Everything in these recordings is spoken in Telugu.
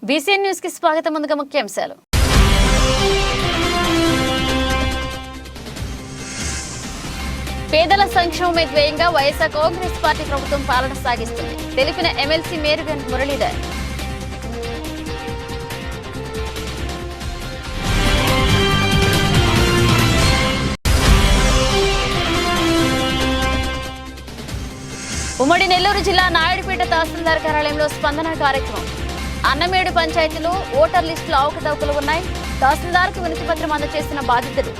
బీసీఎన్ న్యూస్ కి స్వాగతం. ముందుగా ముఖ్యాంశాలు. పేదల సంక్షేమమే ధ్యేయంగా వైఎస్ఆర్ కాంగ్రెస్ పార్టీ ప్రభుత్వం పాలన సాగిస్తుంది తెలిపిన ఎమ్మెల్సీ మేరుగ మురళీధర్. ఉమ్మడి నెల్లూరు జిల్లా నాయుడుపేట తహసీల్దార్ కార్యాలయంలో స్పందన కార్యక్రమం. అన్నమేడు పంచాయతీలో ఓటర్ లిస్టులో అవకతవకలు ఉన్నాయి. తహసీల్దార్కు వినతి పత్రం అందజేసిన బాధితులు.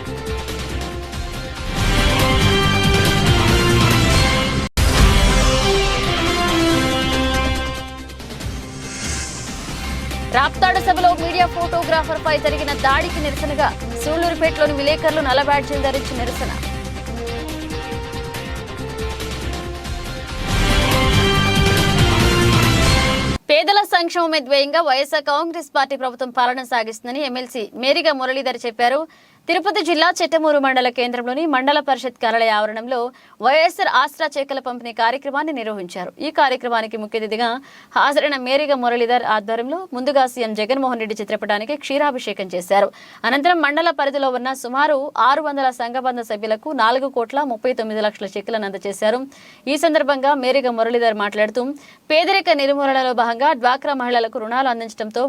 రాప్తాడు సభలో మీడియా ఫోటోగ్రాఫర్ పై జరిగిన దాడికి నిరసనగా సూళ్లూరుపేటలోని విలేకరులు నల్ల బ్యాడ్జీలు ధరించి నిరసన. పేదల సంక్షేమమే ధ్యేయంగా వైఎస్ఆర్ కాంగ్రెస్ పార్టీ ప్రభుత్వం పాలన సాగిస్తుందని ఎమ్మెల్సీ మేరిగ మురళీధర్ చెప్పారు. తిరుపతి జిల్లా చిట్టమూరు మండల కేంద్రంలోని మండల పరిషత్ కార్యాలయ ఆవరణంలో వైఎస్ఆర్ ఆసరా చేకల పంపిణీ కార్యక్రమాన్ని నిర్వహించారు. ఈ కార్యక్రమానికి ముఖ్య అతిథిగా హాజరైన మేరిగ మురళీధర్ ఆధ్వర్యంలో ముందుగా సీఎం జగన్మోహన్ రెడ్డి చిత్రపటానికి క్షీరాభిషేకం చేశారు. అనంతరం మండల పరిధిలో ఉన్న సుమారు 600 సంఘబంధ సభ్యులకు 4,39,00,000 చెక్కులను అందజేశారు. ఈ సందర్భంగా మేరిగ మురళీధర్ మాట్లాడుతూ పేదరిక నిర్మూలనలో భాగంగా డ్వాక్రా మహిళలకు రుణాలు అందించడంతో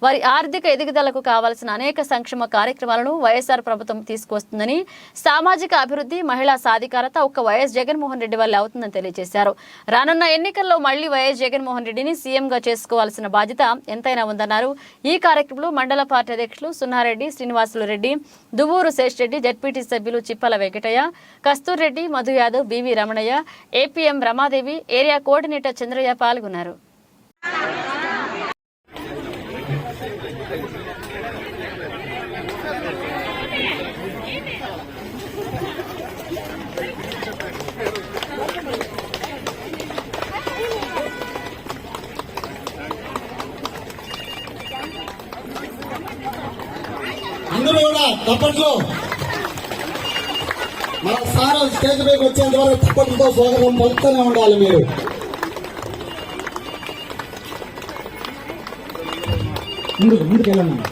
వారి ఆర్థిక ఎదుగుదలకు కావాల్సిన అనేక సంక్షేమ కార్యక్రమాలను వైఎస్ఆర్ ప్రభుత్వం తీసుకొస్తుందని, సామాజిక అభివృద్ధి, మహిళా సాధికారత ఒక్క వైఎస్ జగన్మోహన్ రెడ్డి వల్ల అవుతుందని తెలియజేశారు. రానున్న ఎన్నికల్లో మళ్లీ వైఎస్ జగన్మోహన్ రెడ్డిని సీఎంగా చేసుకోవాల్సిన బాధ్యత ఎంతైనా ఉందన్నారు. ఈ కార్యక్రమంలో మండల పార్టీ అధ్యక్షులు సున్నారెడ్డి, శ్రీనివాసులు రెడ్డి, దువ్వూరు శేషరెడ్డి, జడ్పీటీ సభ్యులు Chippala Venkataiah, Kastur Reddy, Madhu Yadav, BV Ramanaiah, APM Ramadevi, area coordinator Chandraiah పాల్గొన్నారు. అందరూ కూడా తప్పట్లో మన సార్ స్టేజ్ పైకి వచ్చేంత వరకు తప్పట్లతో స్వాగతం పలుకుతూనే ఉండాలి. మీరు ముందుకెళ్ళండి.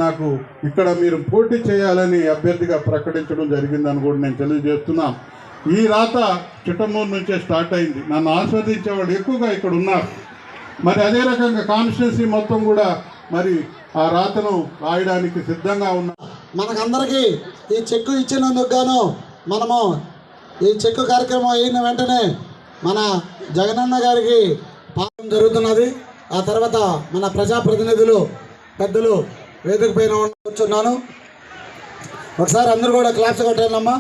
నాకు ఇక్కడ మీరు పోటీ చేయాలని అభ్యర్థిగా ప్రకటించడం జరిగిందని కూడా నేను తెలియజేస్తున్నా. ఈ రాత చిట్టమూరు నుంచే స్టార్ట్ అయింది. నన్ను ఆస్వాదించేవాడు ఎక్కువగా ఇక్కడ ఉన్నారు. మరి అదే రకంగా కాన్స్టిట్యున్సీ మొత్తం కూడా మరి ఆ రాతను రాయడానికి సిద్ధంగా ఉన్నా. మనకందరికీ ఈ చెక్కు ఇచ్చినందుకు గాను మనము ఈ చెక్కు కార్యక్రమం అయిన వెంటనే మన జగనన్న గారికి పాలన జరుగుతున్నది. ఆ తర్వాత మన ప్రజాప్రతినిధులు పెద్దలు వేదిక పైన కూర్చున్నాను. ఒకసారి అందరూ కూడా క్లాప్స్ కొట్టానమ్మా.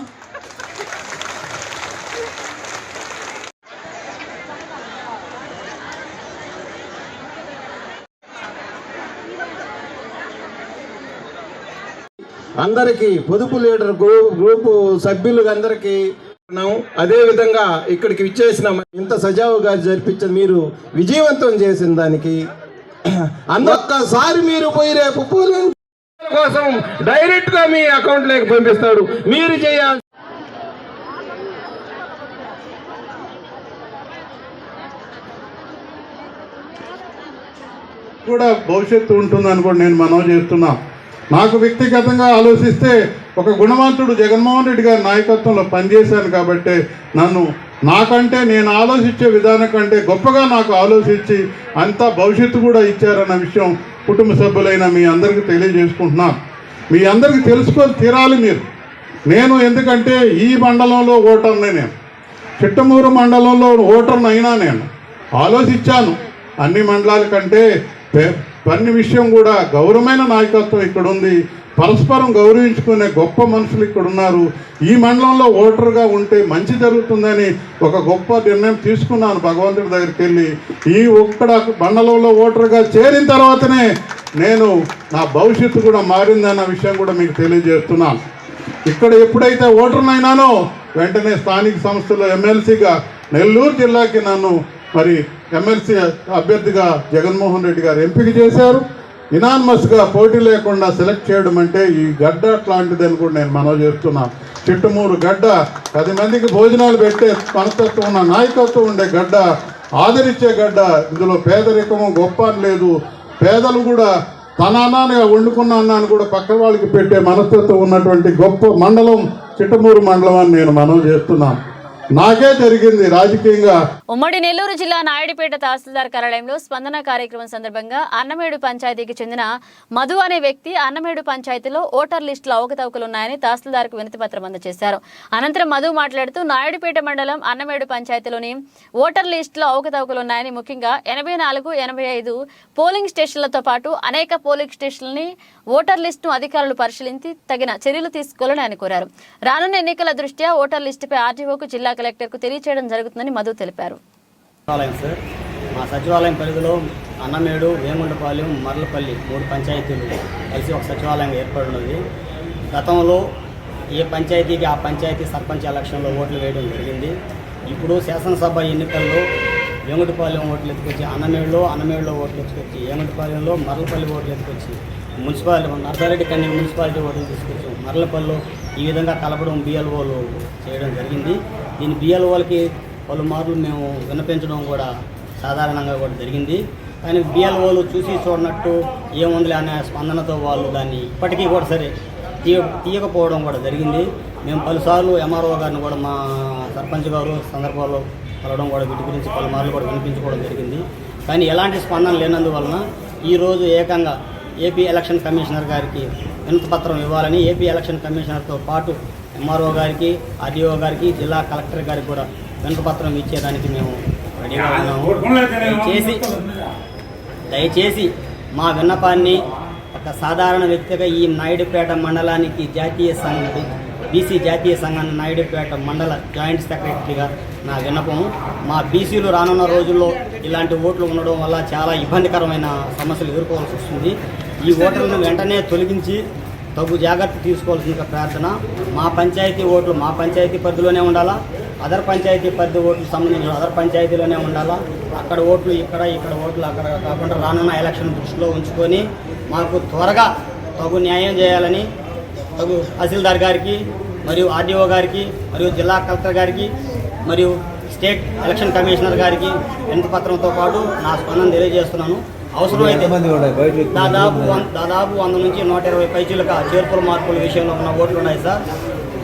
అందరికీ పొదుపు లీడర్ గ్రూపు సభ్యులు అందరికీ అదే విధంగా ఇక్కడికి విచ్చేసిన ఇంత సజావుగా జరిపించిన మీరు విజయవంతం చేసిన దానికి ఒక్కసారి మీరు పోయి రేపు పూల కోసం డైరెక్ట్ గా మీ అకౌంట్ లోకి పంపిస్తాడు. మీరు చేయాలి కూడా భవిష్యత్తు ఉంటుందని కూడా నేను మనవి చేస్తున్నా. నాకు వ్యక్తిగతంగా ఆలోచిస్తే ఒక గుణవంతుడు జగన్మోహన్ రెడ్డి గారి నాయకత్వంలో పనిచేశాను కాబట్టి నాకంటే నేను ఆలోచించే విధానం కంటే గొప్పగా నాకు ఆలోచించి అంతా భవిష్యత్తు కూడా ఇచ్చారన్న విషయం కుటుంబ సభ్యులైన మీ అందరికీ తెలియజేసుకుంటున్నాను. మీ అందరికీ తెలుసుకొని తీరాలి మీరు. నేను ఎందుకంటే ఈ మండలంలో ఓటర్ని, నేను చిట్టమూరు మండలంలో ఓటర్ని అయినా నేను ఆలోచించాను. అన్ని మండలాల కంటే అన్ని విషయం కూడా గౌరవమైన నాయకత్వం ఇక్కడ ఉంది. పరస్పరం గౌరవించుకునే గొప్ప మనుషులు ఇక్కడ ఉన్నారు. ఈ మండలంలో ఓటర్గా ఉంటే మంచి జరుగుతుందని ఒక గొప్ప నిర్ణయం తీసుకున్నాను. భగవంతుడి దగ్గరికి వెళ్ళి ఈ ఒక్కడ మండలంలో ఓటర్గా చేరిన తర్వాతనే నేను నా భవిష్యత్తు కూడా మారిందన్న విషయం కూడా మీకు తెలియజేస్తున్నాను. ఇక్కడ ఎప్పుడైతే ఓటర్నైనానో వెంటనే స్థానిక సంస్థలో ఎమ్మెల్సీగా నెల్లూరు జిల్లాకి నన్ను మరి ఎమ్మెల్సీ అభ్యర్థిగా జగన్మోహన్ రెడ్డి గారు ఎంపిక చేశారు. ఇనాన్మస్గా పోటీ లేకుండా సెలెక్ట్ చేయడం అంటే ఈ గడ్డ అట్లాంటిదని కూడా నేను మనవి చేస్తున్నా. చిట్టమూరు గడ్డ 10 మందికి భోజనాలు పెట్టే మనస్తత్వం ఉన్న నాయకత్వం ఉండే గడ్డ, ఆదరించే గడ్డ. ఇందులో పేదరికము గొప్ప అని లేదు, పేదలు కూడా తన అన్నాన్ని వండుకున్న అన్నాన్ని కూడా పక్క వాళ్ళకి పెట్టే మనస్తత్వం ఉన్నటువంటి గొప్ప మండలం చిట్టమూరు మండలం అని నేను మనవి చేస్తున్నాను. నాకే జరిగింది రాజకీయంగా. ఉమ్మడి నెల్లూరు జిల్లా నాయుడుపేట తహసీల్దార్ కార్యాలయంలో స్పందన కార్యక్రమం సందర్భంగా అన్నమేడు పంచాయతీకి చెందిన మధు అనే వ్యక్తి అన్నమేడు పంచాయతీలో ఓటర్ లిస్టులో అవకతవకలున్నాయని తహసీల్దార్కు వినతి పత్రం అందజేశారు. అనంతరం మధు మాట్లాడుతూ నాయుడుపేట మండలం అన్నమేడు పంచాయతీలోని ఓటర్ లిస్టులో అవకతవకలున్నాయని, ముఖ్యంగా 84, 85 పోలింగ్ స్టేషన్లతో పాటు అనేక పోలింగ్ స్టేషన్లని ఓటర్ లిస్టును అధికారులు పరిశీలించి తగిన చర్యలు తీసుకోవాలని ఆయన కోరారు. రానున్న ఎన్నికల దృష్ట్యా ఓటర్ లిస్టుపై ఆర్టీఓకు, జిల్లా కలెక్టర్కు తెలియజేయడం జరుగుతుందని మధు తెలిపారు. సార్, మా సచివాలయం పరిధిలో అన్నమేడు, వేముండపాలెం, మర్లపల్లి 3 పంచాయతీలు కలిసి ఒక సచివాలయం ఏర్పడినది. గతంలో ఏ పంచాయతీకి ఆ పంచాయతీ సర్పంచ్ ఎలక్షన్లో ఓట్లు వేయడం జరిగింది. ఇప్పుడు శాసనసభ ఎన్నికల్లో వేముండపాలెం ఓట్లు ఎత్తుకొచ్చి, అన్నమేడులో ఓట్లు ఎత్తుకొచ్చి, వేముండపాలెంలో మర్లపల్లి ఓట్లు ఎత్తుకొచ్చి, నర్సారెడ్డి కన్నీ మున్సిపాలిటీ ఓట్లు తీసుకొచ్చి మర్లపల్లిలో ఈ విధంగా కలపడం బిఎల్ఓలు చేయడం జరిగింది. దీని బిఎల్ఓలకి పలుమార్లు మేము విన్నపించడం కూడా సాధారణంగా కూడా జరిగింది. కానీ బిఎల్ఓలు చూసి చూడనట్టు ఏముందిలే అనే స్పందనతో వాళ్ళు దాన్ని ఇప్పటికీ కూడా సరే తీయకపోవడం కూడా జరిగింది. మేము పలుసార్లు ఎంఆర్ఓ గారిని కూడా మా సర్పంచ్ గారు సందర్భాల్లో కలవడం కూడా వీటి గురించి పలుమార్లు కూడా వినిపించుకోవడం జరిగింది. కానీ ఎలాంటి స్పందన లేనందువలన ఈరోజు ఏకంగా ఏపీ ఎలక్షన్ కమిషనర్ గారికి వినతి పత్రం ఇవ్వాలని ఏపీ ఎలక్షన్ కమిషనర్తో పాటు ఎంఆర్ఓ గారికి, ఆర్డీఓ గారికి, జిల్లా కలెక్టర్ గారికి కూడా వినతి పత్రం ఇచ్చేదానికి మేము రెడీగా ఉన్నాము. దయచేసి మా విన్నపాన్ని ఒక సాధారణ వ్యక్తిగా ఈ నాయుడుపేట మండలానికి బీసీ జాతీయ సంఘాన్ని నాయుడుపేట మండల జాయింట్ సెక్రటరీగా నా విన్నపము. మా బీసీలు రానున్న రోజుల్లో ఇలాంటి ఓట్లు ఉండడం వల్ల చాలా ఇబ్బందికరమైన సమస్యలు ఎదుర్కోవాల్సి వస్తుంది. ఈ ఓట్లను వెంటనే తొలగించి తగు జాగ్రత్త తీసుకోవాల్సిన ప్రార్థన. మా పంచాయతీ ఓట్లు మా పంచాయతీ పరిధిలోనే ఉండాలా, అదర్ పంచాయతీ పరిధి ఓట్లు సంబంధించిన అదర్ పంచాయతీలోనే ఉండాలా. అక్కడ ఓట్లు ఇక్కడ ఓట్లు అక్కడ కాకుండా రానున్న ఎలక్షన్ దృష్టిలో ఉంచుకొని మాకు త్వరగా తగు న్యాయం చేయాలని తగు తహసీల్దార్ గారికి, మరియు ఆర్డీఓ గారికి, మరియు జిల్లా కలెక్టర్ గారికి, మరియు స్టేట్ ఎలక్షన్ కమిషనర్ గారికి వినతి పత్రంతో పాటు నా స్పందన తెలియజేస్తున్నాను. అవసరమైతే దాదాపు 100 నుంచి 120 పైచీలుగా చేర్పుల మార్పుల విషయంలో ఉన్న ఓట్లు ఉన్నాయి సార్.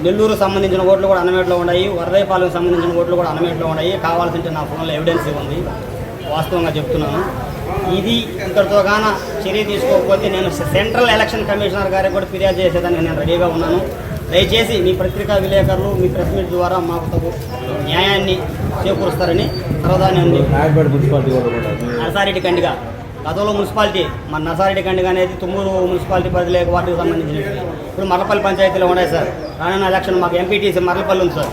నెల్లూరు సంబంధించిన ఓట్లు కూడా అన్నమేటలో ఉన్నాయి, వరదైపాలెం సంబంధించిన ఓట్లు కూడా అన్నమేటలో ఉన్నాయి. కావాల్సింటే నా ఫోన్లో ఎవిడెన్స్ ఉంది, వాస్తవంగా చెప్తున్నాను. ఇది ఇంతటితో గాన చర్య తీసుకోకపోతే నేను సెంట్రల్ ఎలక్షన్ కమిషనర్ గారికి కూడా ఫిర్యాదు చేసేదానికి నేను రెడీగా ఉన్నాను. దయచేసి మీ పత్రికా విలేకరులు మీ ప్రెస్ మీట్ ద్వారా మాకు తగు న్యాయాన్ని చేకూరుస్తారని సరదాని ఉంది. నర్సారెడ్డి కండిగా గతంలో మున్సిపాలిటీ మన నర్సారెడ్డి కండిగా అనేది తుమ్మూరు మున్సిపాలిటీ పరిధిలో వాటికి సంబంధించినవి. ఇప్పుడు మర్లపల్లి పంచాయతీలో ఉన్నాయి సార్. రానున్న ఎలక్షన్ మాకు ఎంపీటీసీ మర్లపల్లి ఉంది సార్.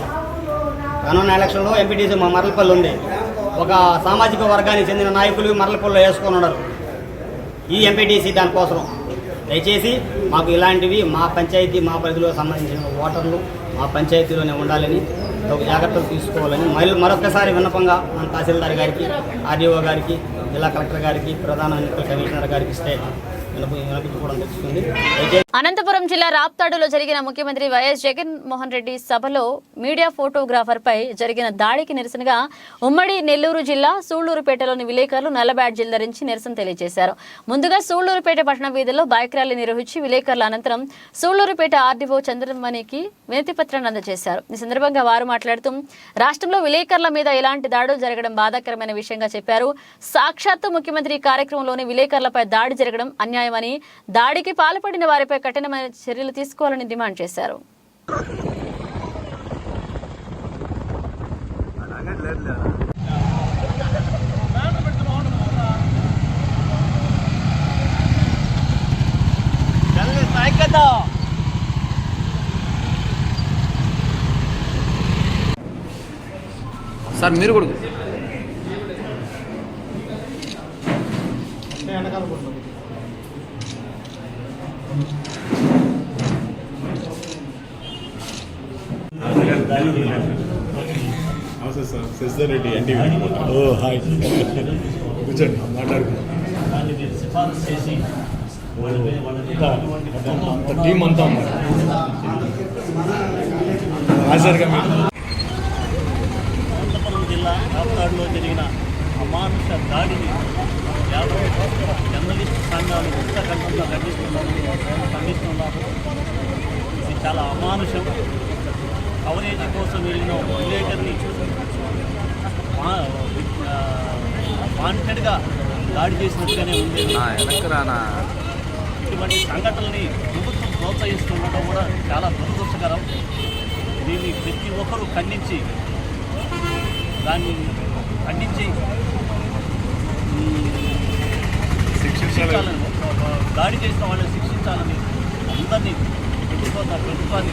రానున్న ఎలక్షన్లో ఎంపీటీసీ మా మర్లపల్లి ఉంది. ఒక సామాజిక వర్గానికి చెందిన నాయకులు మర్లపల్లిలో వేసుకొని ఉన్నారు ఈ ఎంపీటీసీ దానికోసం. దయచేసి మాకు ఇలాంటివి మా పంచాయతీ మా పరిధిలో సంబంధించిన ఓటర్లు మా పంచాయతీలోనే ఉండాలని ఒక జాగ్రత్తలు తీసుకోవాలని మరొకసారి విన్నపంగా మన తహసీల్దార్ గారికి, ఆర్డీఓ గారికి, జిల్లా కలెక్టర్ గారికి, ప్రధాన ఎన్నికల కమిషనర్ గారికి ఇస్తే వినిపించుకోవడం తెలుస్తుంది. అనంతపురం జిల్లా రాప్తాడులో జరిగిన ముఖ్యమంత్రి వైఎస్ జగన్మోహన్ రెడ్డి సభలో మీడియా ఫోటోగ్రాఫర్పై జరిగిన దాడికి నిరసనగా ఉమ్మడి నెల్లూరు జిల్లా సూళ్లూరుపేటలోని విలేకరులు నల్ల బ్యాడ్జీలు ధరించి నిరసన తెలియజేశారు. ముందుగా సూళ్లూరుపేట పట్టణ వీధుల్లో బైక్ ర్యాలీ నిర్వహించి విలేకరుల అనంతరం సూళ్లూరుపేట ఆర్డీఓ చంద్రమణికి వినతి పత్రాన్ని అందజేశారు. ఈ సందర్భంగా వారు మాట్లాడుతూ రాష్ట్రంలో విలేకరుల మీద ఇలాంటి దాడులు జరగడం బాధాకరమైన విషయంగా చెప్పారు. సాక్షాత్తు ముఖ్యమంత్రి కార్యక్రమంలోని విలేకరులపై దాడి జరగడం అన్యాయమని, దాడికి పాల్పడిన వారిపై కఠినమైన చర్యలు తీసుకోవాలని డిమాండ్ చేశారు. సార్ మీరు కూడా నమస్తే సార్, శశిధర్రెడ్డి ఎన్టీవీ. ఓ హాయ్, కూర్చోండి మాట్లాడుకుంటాం. అంత టీం అంతా ఉన్నారు. అనంతపురం జిల్లా రాప్తాడులో జరిగిన అమానుష దాడిని జర్నలిస్ట్ సంఘాలు ఉత్తకంఠంగా ఖండిస్తున్నారు. ఇది చాలా అమానుషం. కవరేజ్ కోసం వెళ్ళిన విలేకరిని వాంటెడ్గా దాడి చేసినట్టుగానే ఉంది. ఇటువంటి సంఘటనల్ని ప్రభుత్వం ప్రోత్సహిస్తుండటం కూడా చాలా దురదృష్టకరం. దీన్ని ప్రతి ఒక్కరూ ఖండించి శిక్షించాలని, దాడి చేసిన వాళ్ళని శిక్షించాలని అందరినీ ప్రభుత్వాన్ని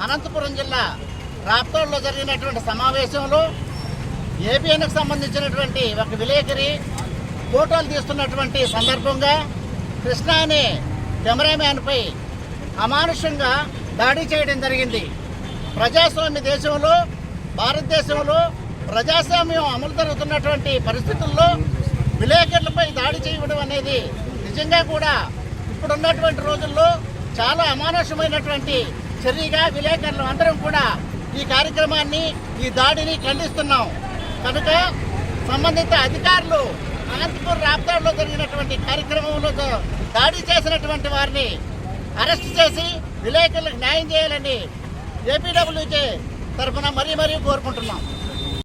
అనంతపురం జిల్లా రాప్తాడులో జరిగినటువంటి సమావేశంలో ఏబిఎన్కు సంబంధించినటువంటి ఒక విలేకరి ఫోటోలు తీస్తున్నటువంటి సందర్భంగా కృష్ణ అనే కెమెరామ్యాన్పై అమానుషంగా దాడి చేయడం జరిగింది. ప్రజాస్వామ్య దేశంలో, భారతదేశంలో ప్రజాస్వామ్యం అమలు జరుగుతున్నటువంటి పరిస్థితుల్లో విలేకరులపై దాడి చేయడం అనేది నిజంగా కూడా ఇప్పుడున్నటువంటి రోజుల్లో చాలా అమానుషమైనటువంటి చర్యగా విలేకరులు అందరం కూడా ఈ కార్యక్రమాన్ని, ఈ దాడిని ఖండిస్తున్నాం. కనుక సంబంధిత అధికారులు అనంతపురం రాప్తాడులో జరిగినటువంటి కార్యక్రమంలో దాడి చేసినటువంటి వారిని అరెస్ట్ చేసి విలేకరులకు న్యాయం చేయాలని ఏపీడబ్ల్యూకే తరఫున మరీ కోరుకుంటున్నాం.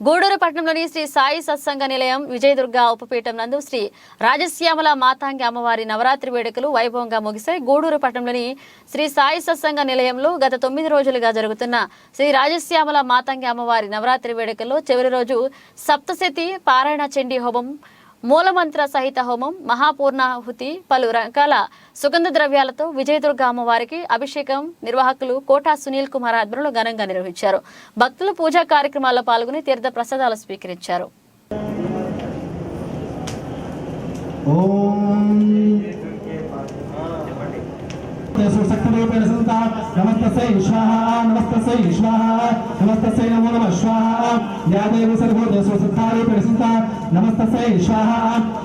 గూడూరు పట్టణంలోని శ్రీ సాయి సత్సంగ నిలయం విజయదుర్గ ఉపపీఠం నందు శ్రీ రాజశ్యామల మాతాంగి అమ్మవారి నవరాత్రి వేడుకలు వైభవంగా ముగిశాయి. గూడూరు పట్టణంలోని శ్రీ సాయి సత్సంగ నిలయంలో గత 9 రోజులుగా జరుగుతున్న శ్రీ రాజశ్యామల మాతాంగి అమ్మవారి నవరాత్రి వేడుకల్లో చివరి రోజు సప్తశతి పారాయణ చండీ హోమం, మూలమంత్ర సహిత హోమం, మహాపూర్ణాహుతి, పలు రకాల సుగంధ ద్రవ్యాలతో విజయదుర్గ అమ్మవారికి అభిషేకం నిర్వాహకులు కోటా సునీల్ కుమార్ ఆధ్వర్యంలో ఘనంగా నిర్వహించారు. భక్తులు పూజా కార్యక్రమాల్లో పాల్గొని తీర్థ ప్రసాదాలు స్వీకరించారు. नमस्तस्यै स्वाहा नमस्तस्यै स्वाहा नमस्तस्यै नमो नमः स्वाहा या देवी सर्वभूतेषु सिद्धारूपेण संस्था नमस्तस्यै स्वाहा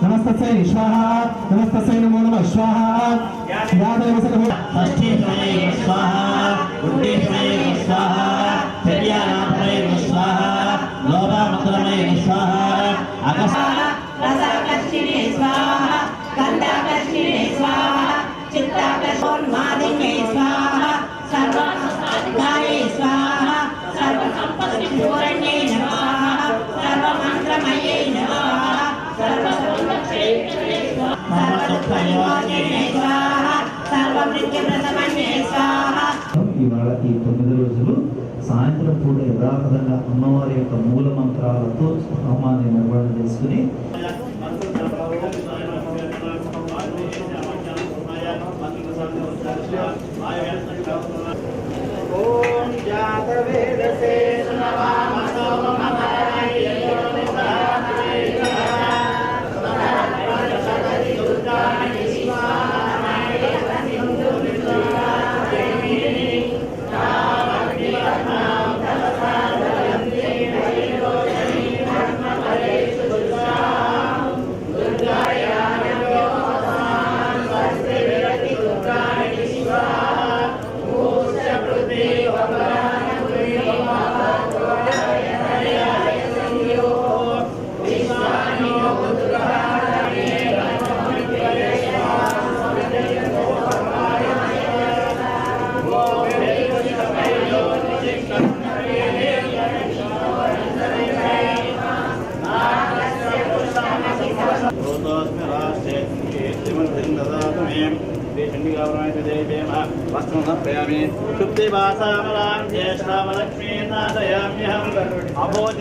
नमस्तस्यै स्वाहा नमस्तस्यै नमो नमः स्वाहा या देवी सर्वभूतेषु स्वाहा उद्देशमय स्वाहा चर्यानामय स्वाहा लोभामंत्रमय स्वाहा अगस्त्य रसाकर्षिणे स्वाहा गंधाकर्षिणे स्वाहा चित्ताकर्षोन्मादिने स्वाहा सर्वसंस्कारिकाये स्वाहा सर्वसंपत्तिपूरण्ये नमः सर्वमन्त्रमये नमः सर्वसंरक्षणे स्वाहा सर्वदुःखनिवारणे स्वाहा सर्वमृत्युप्रशमने स्वाहा. ఇవాళ ఈ 9 రోజులు సాయంత్రం పూట యథాతథంగా అమ్మవారి యొక్క మూల మంత్రాలతో హోమాన్ని నిర్వహణ చేసుకుని ఓం జాతవేదసే నమః वस्त्रं समर्पयामि शुद्धिवासामलां ज्येष्ठामलक्ष्मीं नाशयाम्यहम् अभोज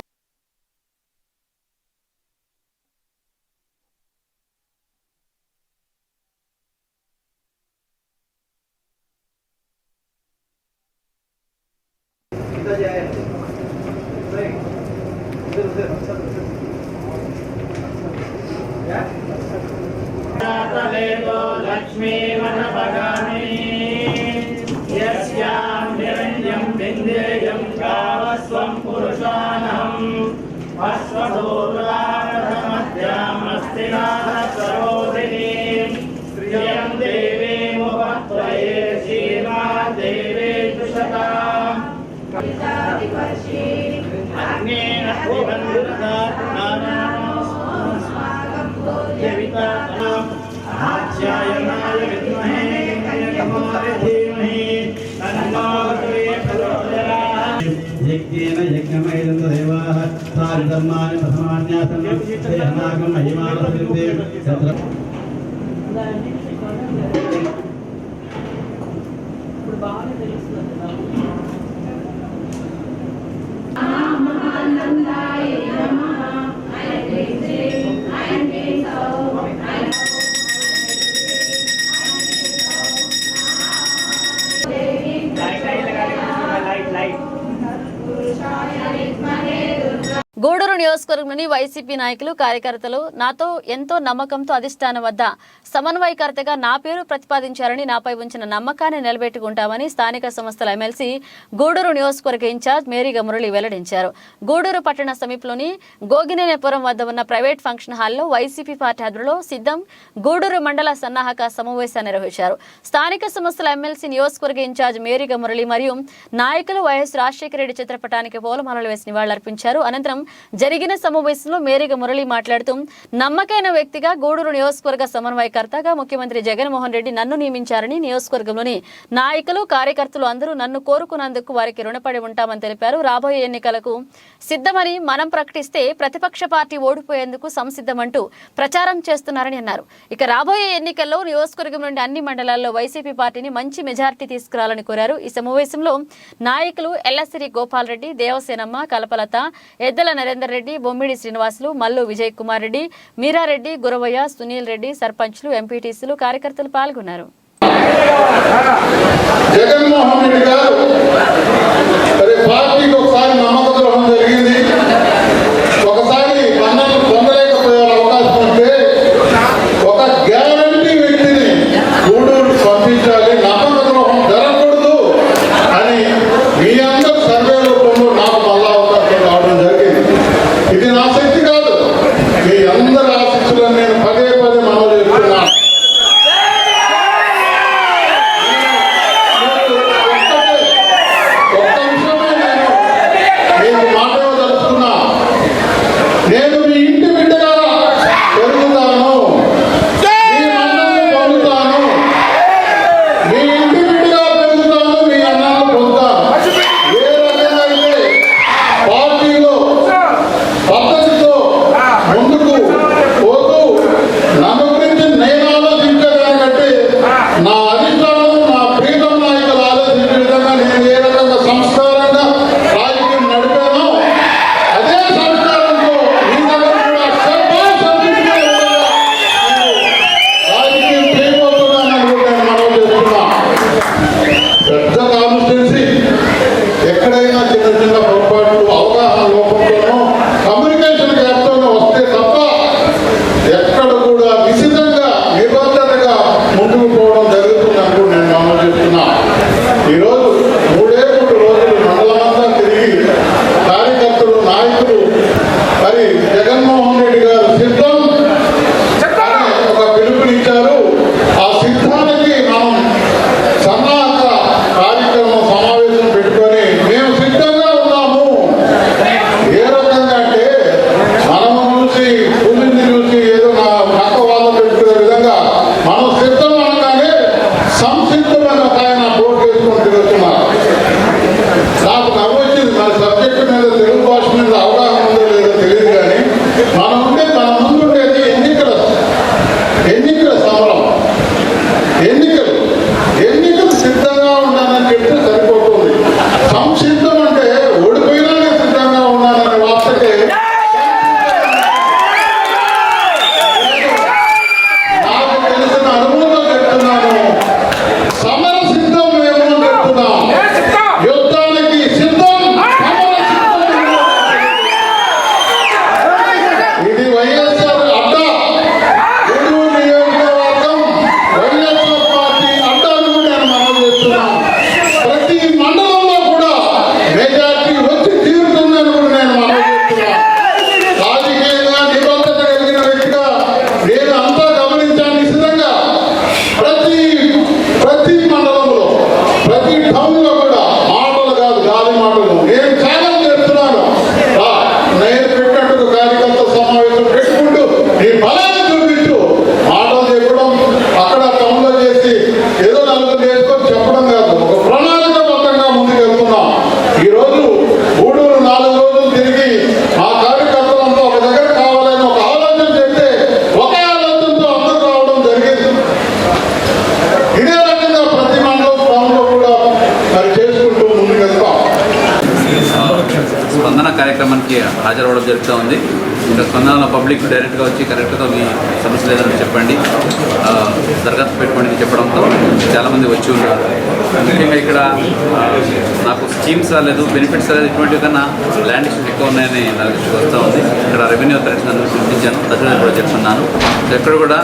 लक्ष्मी मनपगामिनी यस्यां निरञ्जं विन्देयं गावस्वं पुरुषानहम् अश्वदूर्गामध्यामस्तिनाः सरोधिनीं श्रियं देवीमुपत्वये श्रीमादेवी दुषता గూడూరు నియోజకవర్గంలోని వైసీపీ నాయకులు కార్యకర్తలు నాతో ఎంతో నమ్మకంతో అధిష్టానం వద్ద సమన్వయకర్తగా నా పేరు ప్రతిపాదించారని నాపై ఉంచిన నమ్మకాన్ని నిలబెట్టుకుంటామని స్థానిక సంస్థల ఎమ్మెల్సీ గూడూరు నియోజకవర్గ ఇన్ఛార్జ్ మేరీగ మురళి వెల్లడించారు. గూడూరు పట్టణ సమీపంలోని గోగినేనిపురం వద్ద ఉన్న ప్రైవేట్ ఫంక్షన్ హాల్లో వైసీపీ పార్టీ ఆధ్వర్యంలో సిద్ధం గూడూరు మండల సన్నాహక సమావేశాన్ని నిర్వహించారు. స్థానిక సంస్థల ఎమ్మెల్సీ నియోజకవర్గ ఇన్ఛార్జ్ మేరీగ మురళి మరియు నాయకులు వైఎస్ రాజశేఖర రెడ్డి చిత్రపటానికి పూలమాలలు వేసి నివాళులర్పించారు. అనంతరం జరిగిన సమావేశంలో మేరీగ మురళి మాట్లాడుతూ నమ్మకైన వ్యక్తిగా గూడూరు నియోజకవర్గ సమన్వయకర్తగా ముఖ్యమంత్రి జగన్మోహన్ రెడ్డి నన్ను నియమించారని, నియోజకవర్గంలోని నాయకులు కార్యకర్తలు అందరూ నన్ను కోరుకున్నందుకు వారికి రుణపడి ఉంటామని తెలిపారు. రాబోయే ఎన్నికలకు సిద్ధమని మనం ప్రకటిస్తే ప్రతిపక్ష పార్టీ ఓడిపోయేందుకు సంసిద్ధమంటూ ప్రచారం చేస్తున్నారని అన్నారు. ఇక రాబోయే ఎన్నికల్లో నియోజకవర్గం నుండి అన్ని మండలాల్లో వైసీపీ పార్టీని మంచి మెజారిటీ తీసుకురావాలని కోరారు. ఈ సమావేశంలో నాయకులు ఎల్లసిరి గోపాల్ రెడ్డి, దేవసేనమ్మ, కలపలత, ఎద్దల నరేందర్ రెడ్డి, బొమ్మిడి శ్రీనివాసులు, మల్లు విజయ్ కుమార్ రెడ్డి, మీరారెడ్డి, గురవయ్య, సునీల్ రెడ్డి, సర్పంచ్లు, ఎంపీటీసీలు, కార్యకర్తలు పాల్గొన్నారు. జగన్మోహన్ రెడ్డి గారు పార్టీకి ఒకసారి నమ్మక ద్రోహం జరిగింది, ఒకసారి మన్నలు పొందలేకపోయే అవకాశం ఉంటే ఒక గ్యారంటీ వ్యక్తిని గూడూరు పంపించాలి, నమ్మక ద్రోహం జరగకూడదు అని మీ అందరూ సర్వే రూపంలో నాకు మళ్ళా అవకాశం రావడం జరిగింది. ఇది నా శక్తి కాదు, మీ అందరి ఆశీస్సులను నేను పదే పదే మనవి చేస్తున్నాను. నేను మీ ఇంటి బిడ్డగా పెరుగుతాను, మీ అన్నాన్ని పొందుతాను, మీ ఇంటి బిడ్డగా పెరుగుతాను, మీ అన్నాన్ని పొందుతాను. ఏ రకంగా అయితే పార్టీలో పద్ధతితో ముందుకు పోతూ నన్ను గురించి నేను ఆలోచించేదానికంటే నా అధిష్టానం, నా ప్రీతం నాయకులు ఆలోచించే విధంగా నేను ఏ రకంగా సంస్కారంగా రాజకీయం నడిపానో అదే సంస్కారంతో మీ దగ్గర కూడా సర్పంచ్ అభ్యర్థిగా రాజకీయం చేయబోతున్నానని కూడా నేను మనవి చేస్తున్నా. పెద్ద కాన్స్టిట్యున్సీ, ఎక్కడైనా చిన్న చిన్న పొరపాట్లు, అవగాహన లోపంతోనో కమ్యూనికేషన్ గ్యాప్తోనో వస్తే తప్ప ఎక్కడ కూడా నిశ్చితంగా నిబద్ధతగా ముందుకు పోవడం జరుగుతుందని కూడా నేను మనవి చేస్తున్నా. ఈరోజు 3 రోజులు మండలమంతా తిరిగి కార్యకర్తలు, నాయకులు మరి జగన్మోహన్ రెడ్డి గారు సిద్ధం అని ఒక పిలుపునిచ్చారు. ఆ సిద్ధానికి మనం సన్నాహక మీటింగ్కి హాజరవ్వడం జరుగుతూ ఉంది. ఇంకా స్పందనలో పబ్లిక్ డైరెక్ట్గా వచ్చి కరెక్ట్గా మీ సమస్యలు ఏదైనా చెప్పండి, దరఖాస్తు పెట్టుకోండి చెప్పడంతో చాలామంది వచ్చి ఉన్నారు. ముఖ్యంగా ఇక్కడ నాకు స్కీమ్స్ రాలేదు, బెనిఫిట్స్ రాలేదు, ఇటువంటివి కన్నా ల్యాండ్ ఇష్యూస్ ఎక్కువ ఉన్నాయని నా దృష్టికి వస్తూ ఉంది. ఇక్కడ రెవెన్యూ అథారిటీ నన్ను పిలిపించాను, తహసీల్దార్ కూడా చెప్తున్నాను. ఎక్కడ కూడా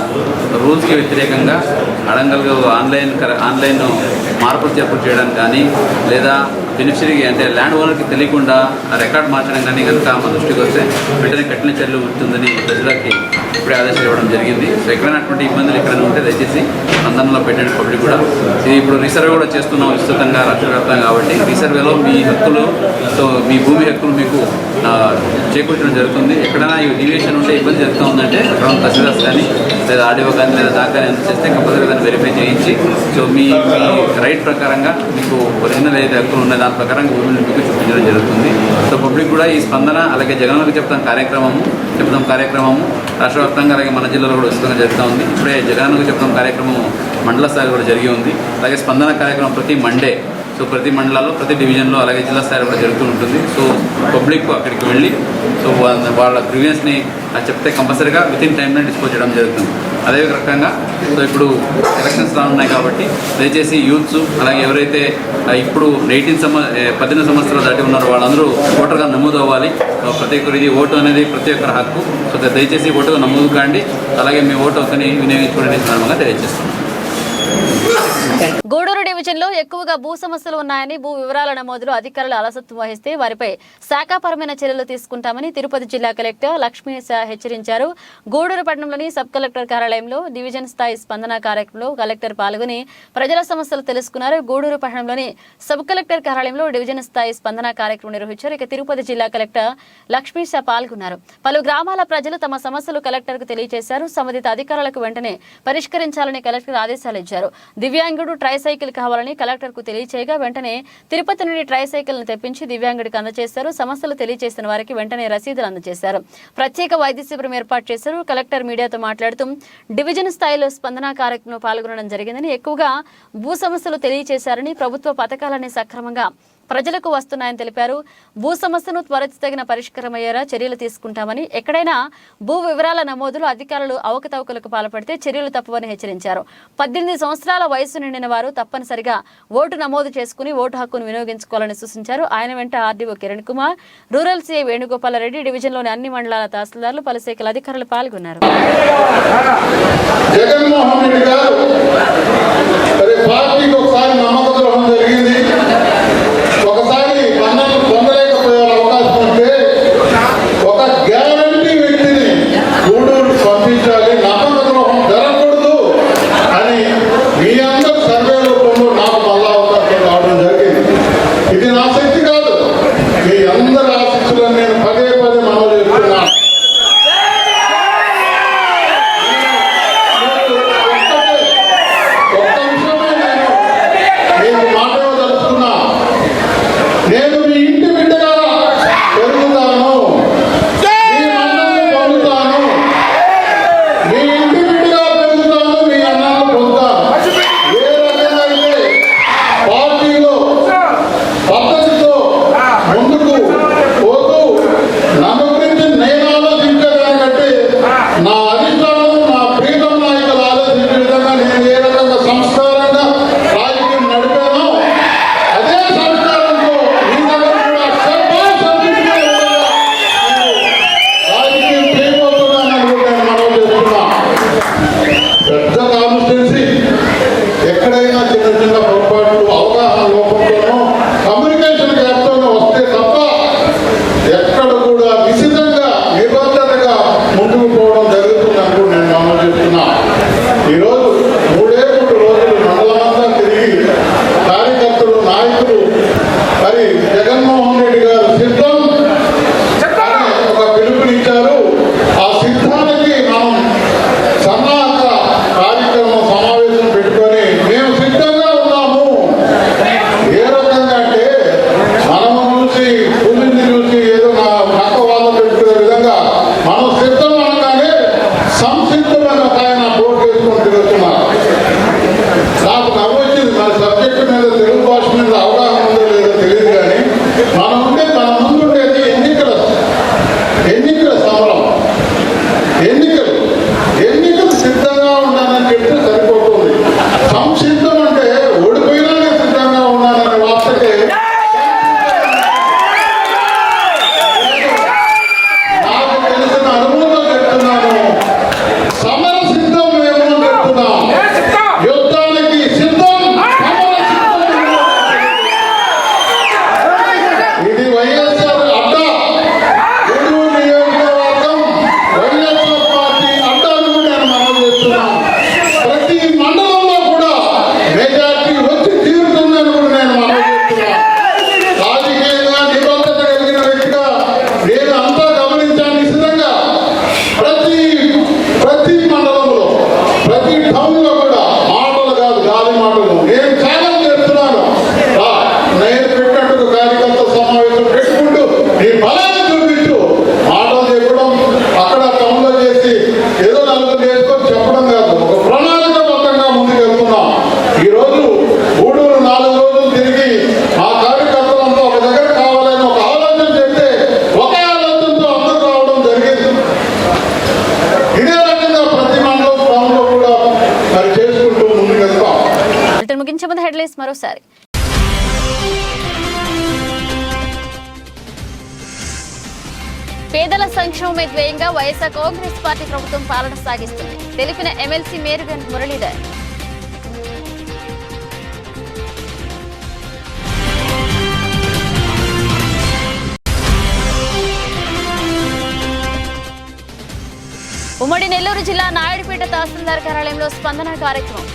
రూల్స్కి వ్యతిరేకంగా అడంగల్గా ఆన్లైన్ మార్పులు చేర్పులు చేయడం కానీ, లేదా బెనిఫిషరీకి అంటే ల్యాండ్ ఓనర్కి తెలియకుండా రికార్డ్ మార్చడం కానీ కనుక మన దృష్టికి వస్తే వెంటనే కఠిన చర్యలు ఉంటుందని ప్రజలకి ఇప్పుడే ఆదేశాలు ఇవ్వడం జరిగింది. సో ఎక్కడైనా అటువంటి ఇబ్బందులు ఎక్కడైనా ఉంటే దయచేసి స్పందనలో పెట్టండి. పబ్లిక్ కూడా ఇది ఇప్పుడు రీసర్వే కూడా చేస్తున్నాం విస్తృతంగా రాష్ట్ర వ్యాప్తంగా. కాబట్టి రీసర్వేలో మీ హక్కులు, సో మీ భూమి హక్కులు మీకు చేకూర్చడం జరుగుతుంది. ఎక్కడైనా ఈ డీవియేషన్ ఉంటే ఇబ్బంది జరుగుతూ ఉందంటే అక్కడ తహసీల్దార్స్ కానీ లేదా ఆర్డీఓ కానీ లేదా దాకా కానీ ఎంత చేస్తే కంపల్సరీగా దాన్ని వెరిఫై చేయించి సో మీ రైట్ ప్రకారంగా మీకు ఒరిజినల్ ఏదైతే హక్కులు ఉన్నాయి దాని ప్రకారంగా భూమిని మీకు చూపించడం జరుగుతుంది. సో పబ్లిక్ కూడా ఈ స్పందన అలాగే జగన్కి చెప్తాం కార్యక్రమము రాష్ట్ర వ్యాప్తంగా అలాగే మన జిల్లాలో కూడా విస్తృతంగా జరుగుతూ ఉంది. ఇప్పుడే జగన్కి చెప్తాం కార్యక్రమం మండల స్థాయిలో కూడా జరిగి ఉంది. అలాగే స్పందన కార్యక్రమం ప్రతి మండే, సో ప్రతి మండలాల్లో ప్రతి డివిజన్లో అలాగే జిల్లా స్థాయిలో కూడా జరుగుతూ ఉంటుంది. సో పబ్లిక్ అక్కడికి వెళ్ళి సో వాళ్ళ గ్రీవియన్స్ని చెప్తే కంపల్సరీగా వితిన్ టైంలో డిస్పోజ్ చేయడం జరుగుతుంది. అదే రకంగా సో ఇప్పుడు ఎలక్షన్స్ రానున్నాయి కాబట్టి దయచేసి యూత్స్ అలాగే ఎవరైతే ఇప్పుడు 18 సంవత్సరాలు దాటి ఉన్నారో వాళ్ళందరూ ఓటర్గా నమోదు అవ్వాలి. ప్రతి ఒక్కరిది ఓటు అనేది ప్రతి ఒక్కరి హక్కు. సో దయచేసి ఓటుగా నమోదు కాండి, అలాగే మీ ఓటు హక్కుని వినియోగించుకోవడానికి సందర్భంగా తెలియజేస్తున్నాం. గూడూరు డివిజన్లో ఎక్కువగా భూ సమస్యలు ఉన్నాయని, భూ వివరాల నమోదులో అధికారులు అలసత్వం వహిస్తే వారిపై శాఖాపరమైన చర్యలు తీసుకుంటామని తిరుపతి జిల్లా కలెక్టర్ లక్ష్మీ హెచ్చరించారు. గూడూరు పట్టణంలోని సబ్ కలెక్టర్ కార్యాలయంలో డివిజన్ స్థాయి స్పందన కార్యక్రమంలో కలెక్టర్ పాల్గొని ప్రజల సమస్యలు తెలుసుకున్నారు. గూడూరు పట్టణంలోని సబ్ కలెక్టర్ కార్యాలయంలో డివిజన్ స్థాయి స్పందన కార్యక్రమం నిర్వహించారు. ఇక తిరుపతి జిల్లా కలెక్టర్ లక్ష్మీ పాల్గొన్నారు. పలు గ్రామాల ప్రజలు తమ సమస్యలు కలెక్టర్కు తెలియజేశారు. సంబంధిత అధికారులకు వెంటనే పరిష్కరించాలని కలెక్టర్ ఆదేశాలు ఇచ్చారు. దివ్యాంగుడు ట్రైసైకిల్ కావాలని కలెక్టర్కు తెలియచేయగా వెంటనే తిరుపతి నుండి ట్రైసైకిల్ ను తెప్పించి దివ్యాంగుడికి అందజేశారు. సమస్యలు తెలియజేసిన వారికి వెంటనే రసీదులు అందజేశారు. ప్రత్యేక వైద్య శిబిరం ఏర్పాటు చేశారు. కలెక్టర్ మీడియాతో మాట్లాడుతూ డివిజన్ స్థాయిలో స్పందన కార్యక్రమంలో పాల్గొనడం జరిగిందని, ఎక్కువగా భూ సమస్యలు తెలియజేశారని, ప్రభుత్వ పథకాలన్నీ సక్రమంగా ప్రజలకు వస్తున్నాయని తెలిపారు. భూ సమస్యను త్వరితగిన పరిష్కారమయ్యేలా చర్యలు తీసుకుంటామని, ఎక్కడైనా భూ వివరాల నమోదులో అధికారులు అవకతవకలకు పాల్పడితే చర్యలు తప్పవని హెచ్చరించారు. 18 సంవత్సరాల వయసు నిండిన వారు తప్పనిసరిగా ఓటు నమోదు చేసుకుని ఓటు హక్కును వినియోగించుకోవాలని సూచించారు. ఆయన వెంట RDO Kiran Kumar, rural CI Venugopalareddy, డివిజన్లోని అన్ని మండలాల తహసీల్దార్లు, పలు శాఖల అధికారులు పాల్గొన్నారు. జగన్మోహన్ రెడ్డి గారు పార్టీకి ఒకసారి నమ్మక ద్రోహం జరిగింది, ఒకసారి పన్నులు పొందలేకపోయే అవకాశం ఉంటే ఒక గ్యారంటీ వ్యక్తిని గూడూరు పంపించాలి, నమ్మక ద్రోహం జరగకూడదు అని మీ అందరూ సర్వే రూపంలో నాకు మళ్ళా అవకాశం రావడం జరిగింది. ఇది నా శక్తి కాదు, మీ అందరి ఆశీస్సులను నేను పదే మనవి చేస్తున్నాను. ఒక్క విషయమే నేను మీకు మాట నీ బలాన్ని చూపించు. మాటలు చెప్పడం అక్కడ టౌన్లో చేసి ఏదో నలుగురు చేసుకొని చెప్పడం కాదు, ఒక ప్రణాళికబద్ధంగా ముందుకు వెళ్తున్నాం. ఈరోజు గూడూరు 4 రోజులు తిరిగి ఆ కార్యకర్తలంతా ఒక దగ్గర కావాలని ఒక ఆలోచన చేస్తే ఒకే ఆలోచనతో అందరూ రావడం జరిగింది. ఇదే రకంగా ప్రతి మండలం టౌన్లో కూడా మరి చేసుకుంటూ ముందుకు వెళ్తాం. ముగించే ముందు హెడ్లైన్స్ మరోసారి. పేదల సంక్షేమమే ధ్యేయంగా వైఎస్ఆర్ కాంగ్రెస్ పార్టీ ప్రభుత్వం పాలన సాగిస్తుంది తెలిపిన ఎమ్మెల్సీ మేరుగన్ మురళీధర్. ఉమ్మడి నెల్లూరు జిల్లా నాయుడుపేట తహసీల్దార్ కార్యాలయంలో స్పందన కార్యక్రమం.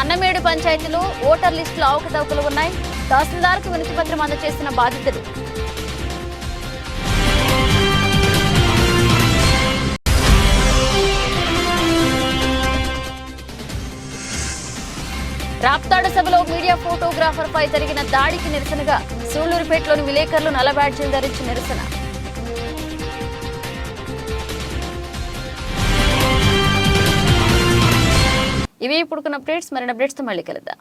అన్నమేడు పంచాయతీలో ఓటర్ లిస్టులో అవకతవకలు ఉన్నాయి. తహసీల్దార్కు వినతి పత్రం అందజేసిన బాధితులు. రాప్తాడు సభలో మీడియా ఫోటోగ్రాఫర్ పై జరిగిన దాడికి నిరసనగా సూళ్లూరుపేటలోని విలేకరులు నల్ల బ్యాడ్జీలు ధరించి నిరసన. ఇవి ఇప్పుడున్న అప్డేట్స్. మరిన్ని అప్డేట్స్ తో మళ్ళీ కలుద్దాం.